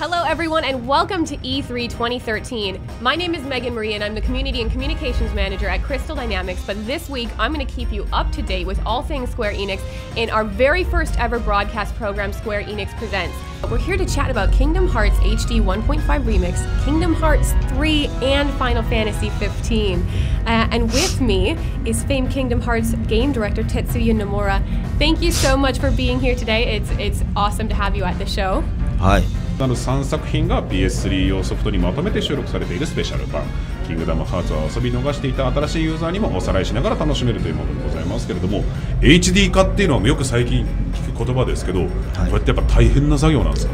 Hello everyone and welcome to E3 2013. My name is Megan Marie and I'm the Community and Communications Manager at Crystal Dynamics, but this week I'm going to keep you up to date with all things Square Enix in our very first ever broadcast program, Square Enix Presents. We're here to chat about Kingdom Hearts HD 1.5 Remix, Kingdom Hearts 3, and Final Fantasy 15. And with me is famed Kingdom Hearts game director Tetsuya Nomura. Thank you so much for being here today. It's awesome to have you at the show. Hi. 3作品が PS3 用ソフトにまとめて収録されているスペシャル版キングダムハーツを遊び逃していた新しいユーザーにもおさらいしながら楽しめるというものでございますけれども HD 化っていうのはよく最近聞く言葉ですけど、こうやってやっぱ大変な作業なんですか？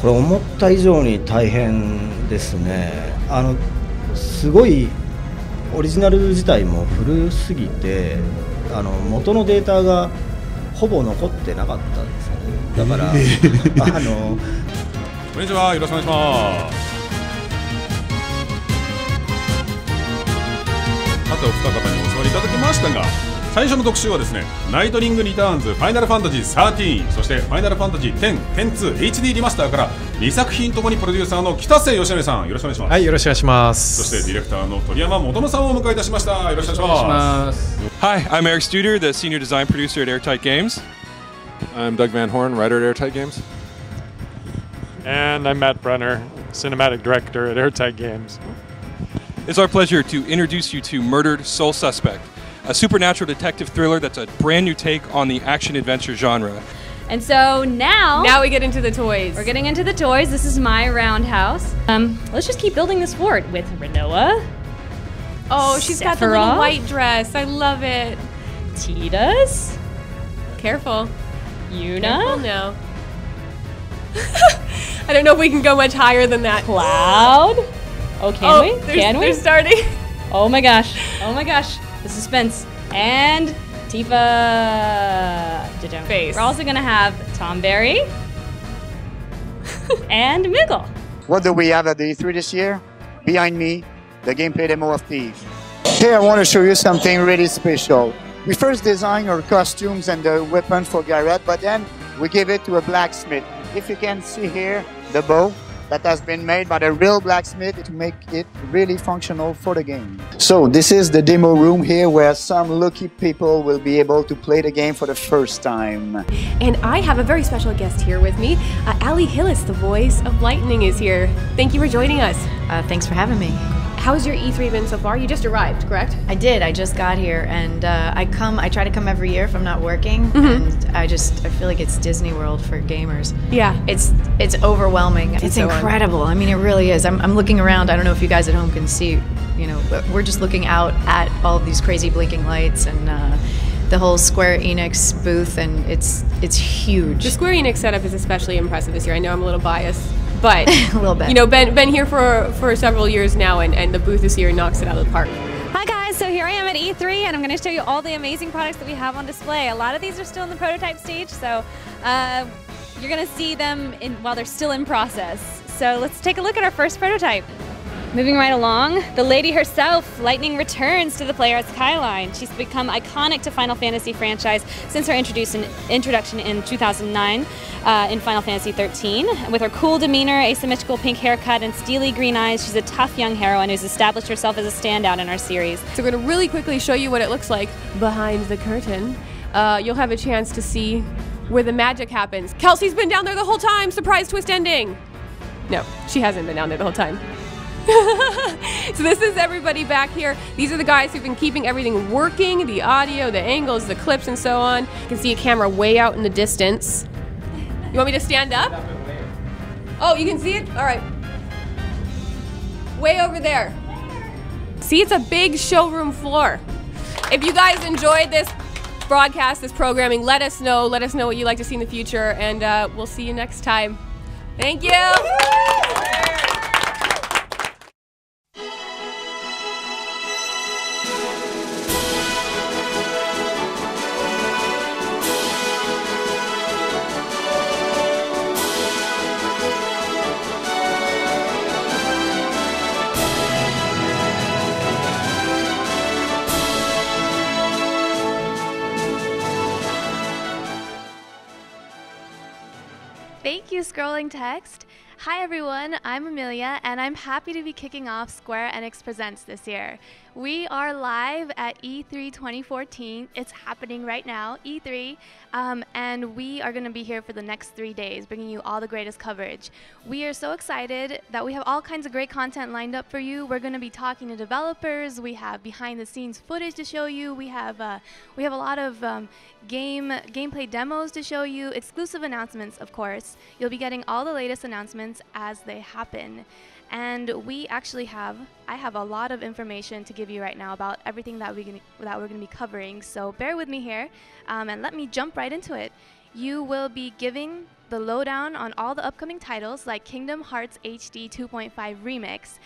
これ思った以上に大変ですね。すごいオリジナル自体も古すぎて元のデータがほぼ残ってなかったんですよね。だからこんにちは、よろしくお願いします。さてお二方にお座りいただきましたが、最初の特集はですね、ナイトリングリターンズ、ファイナルファンタジー13、そしてファイナルファンタジー10、102、HD リマスターから2作品ともにプロデューサーの北瀬義則さん、よろしくお願いします。はい、よろしくお願いします。そしてディレクターの鳥山元乃さんをお迎えいたしました。よろしくお願いします。Hi, I'm Eric Studer, the senior design producer at Airtight Games. I'm Doug Van Horn, writer at Airtight Games. And I'm Matt Brenner, cinematic director at Airtight Games. It's our pleasure to introduce you to Murdered Soul Suspect, a supernatural detective thriller that's a brand new take on the action-adventure genre. And so now we get into the toys. We're getting into the toys. This is my roundhouse. Let's just keep building this fort with Rinoa. Oh, she's got the little white dress. I love it. Tidus. Careful. Yuna. Careful now. I don't know if we can go much higher than that. Cloud. Oh, can we? Can we? They're starting. Oh my gosh. Oh my gosh. The suspense. And Tifa. Face. We're also going to have Tomberry. And Miggle. What do we have at the E3 this year? Behind me, the gameplay demo of Thief. Here I want to show you something really special. We first designed our costumes and the weapon for Garrett, but then we gave it to a blacksmith. If you can see here, the bow that has been made by the real blacksmith to make it really functional for the game. So this is the demo room here where some lucky people will be able to play the game for the first time. And I have a very special guest here with me. Ali Hillis, the voice of Lightning, is here. Thank you for joining us. Thanks for having me. How's your E3 been so far? You just arrived, correct? I did. I just got here, and I try to come every year if I'm not working, and I feel like it's Disney World for gamers. Yeah. It's overwhelming. It's so incredible. I mean, it really is. I'm looking around. I don't know if you guys at home can see, but we're just looking out at all of these crazy blinking lights and the whole Square Enix booth, and it's huge. The Square Enix setup is especially impressive this year. I know I'm a little biased. But a little bit. Been here for several years now, and the booth this year knocks it out of the park. Hi guys, so here I am at E3 and I'm going to show you all the amazing products that we have on display. A lot of these are still in the prototype stage, so you're going to see them while they're still in process. So let's take a look at our first prototype. Moving right along, the lady herself, Lightning, returns to the player at Skyline. She's become iconic to Final Fantasy franchise since her introduction in 2009 in Final Fantasy 13. With her cool demeanor, asymmetrical pink haircut, and steely green eyes, she's a tough young heroine who's established herself as a standout in our series. So we're going to really quickly show you what it looks like behind the curtain. You'll have a chance to see where the magic happens. Kelsey's been down there the whole time. Surprise twist ending. No, she hasn't been down there the whole time. So this is everybody back here. These are the guys who've been keeping everything working, the audio, the angles, the clips, and so on. You can see a camera way out in the distance. You want me to stand up? Oh, you can see it? All right. Way over there. See, it's a big showroom floor. If you guys enjoyed this broadcast, this programming, let us know. Let us know what you'd like to see in the future, and we'll see you next time. Thank you. Thank you, scrolling text. Hi everyone, I'm Amelia, and I'm happy to be kicking off Square Enix Presents this year. We are live at E3 2014. It's happening right now, E3, and we are going to be here for the next 3 days, bringing you all the greatest coverage. We are so excited that we have all kinds of great content lined up for you. We're going to be talking to developers. We have behind-the-scenes footage to show you. We have a lot of gameplay demos to show you. Exclusive announcements, of course. You'll be getting all the latest announcements as they happen. And I have a lot of information to give you right now about everything that we're going to be covering. So bear with me here, and let me jump right into it. You will be giving the lowdown on all the upcoming titles like Kingdom Hearts HD 2.5 Remix.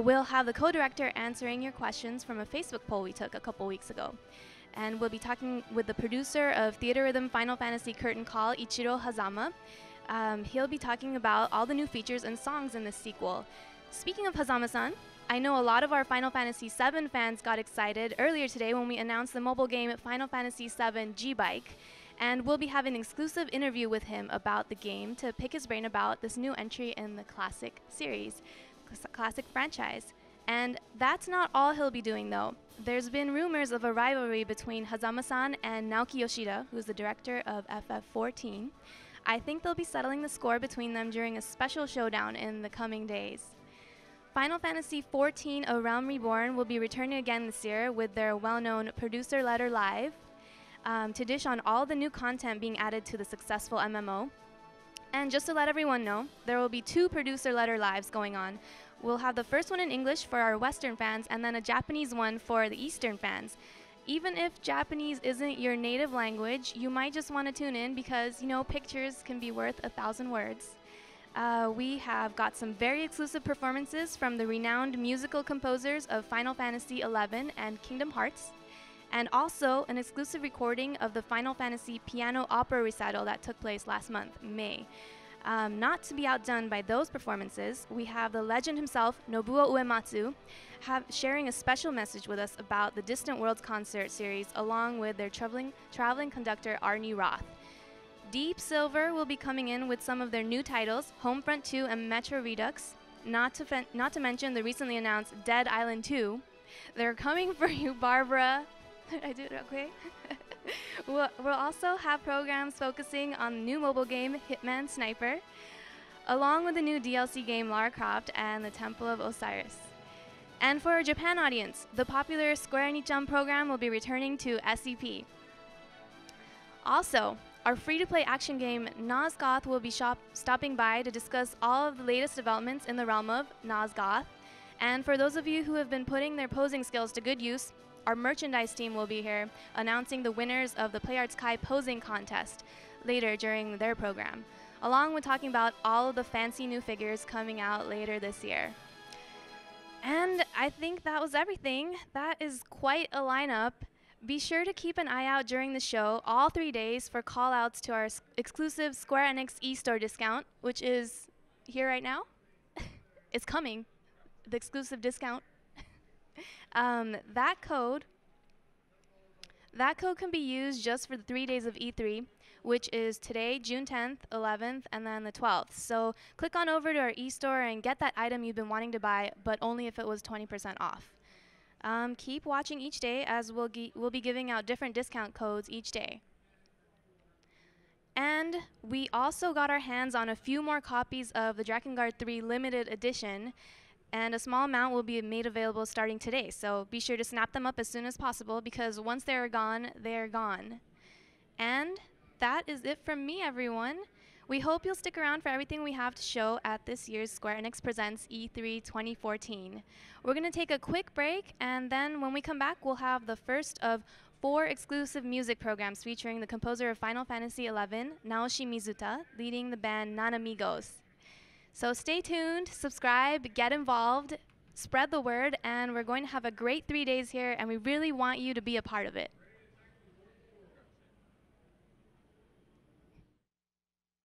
We'll have the co-director answering your questions from a Facebook poll we took a couple weeks ago. And we'll be talking with the producer of Theater Rhythm Final Fantasy Curtain Call, Ichiro Hazama. He'll be talking about all the new features and songs in this sequel. Speaking of Hazama-san, I know a lot of our Final Fantasy VII fans got excited earlier today when we announced the mobile game Final Fantasy VII G-Bike, and we'll be having an exclusive interview with him about the game to pick his brain about this new entry in the classic series, classic franchise. And that's not all he'll be doing though. There's been rumors of a rivalry between Hazama-san and Naoki Yoshida, who's the director of FF14. I think they'll be settling the score between them during a special showdown in the coming days. Final Fantasy XIV A Realm Reborn will be returning again this year with their well-known Producer Letter Live to dish on all the new content being added to the successful MMO. And just to let everyone know, there will be 2 Producer Letter Lives going on. We'll have the first one in English for our Western fans and then a Japanese one for the Eastern fans. Even if Japanese isn't your native language, you might just want to tune in because, pictures can be worth 1,000 words. We have got some very exclusive performances from the renowned musical composers of Final Fantasy XI and Kingdom Hearts, and also an exclusive recording of the Final Fantasy piano opera recital that took place last month, May. Not to be outdone by those performances, we have the legend himself, Nobuo Uematsu, sharing a special message with us about the Distant Worlds concert series, along with their traveling conductor, Arnie Roth. Deep Silver will be coming in with some of their new titles, Homefront 2 and Metro Redux, not to mention the recently announced Dead Island 2. They're coming for you, Barbara. Did I do it okay? We'll also have programs focusing on the new mobile game Hitman Sniper, along with the new DLC game Lara Croft and the Temple of Osiris. And for our Japan audience, the popular Square Nichan program will be returning to SEP. Also, our free-to-play action game Nosgoth will be stopping by to discuss all of the latest developments in the realm of Nosgoth. And for those of you who have been putting their posing skills to good use, our merchandise team will be here announcing the winners of the PlayArts Kai posing contest later during their program, along with talking about all of the fancy new figures coming out later this year. And I think that was everything. That is quite a lineup. Be sure to keep an eye out during the show all 3 days for call-outs to our exclusive Square Enix eStore discount, which is here right now. It's coming, the exclusive discount. That code can be used just for the 3 days of E3, which is today, June 10th, 11th, and then the 12th. So click on over to our eStore and get that item you've been wanting to buy, but only if it was 20% off. Keep watching each day as we'll be giving out different discount codes each day. And we also got our hands on a few more copies of the Drakengard 3 limited edition, and a small amount will be made available starting today. So be sure to snap them up as soon as possible because once they're gone, they're gone. And that is it from me, everyone. We hope you'll stick around for everything we have to show at this year's Square Enix Presents E3 2014. We're going to take a quick break, and then when we come back, we'll have the first of 4 exclusive music programs featuring the composer of Final Fantasy XI, Naoshi Mizuta, leading the band Nanamigos. So stay tuned, subscribe, get involved, spread the word, and we're going to have a great 3 days here, and we really want you to be a part of it.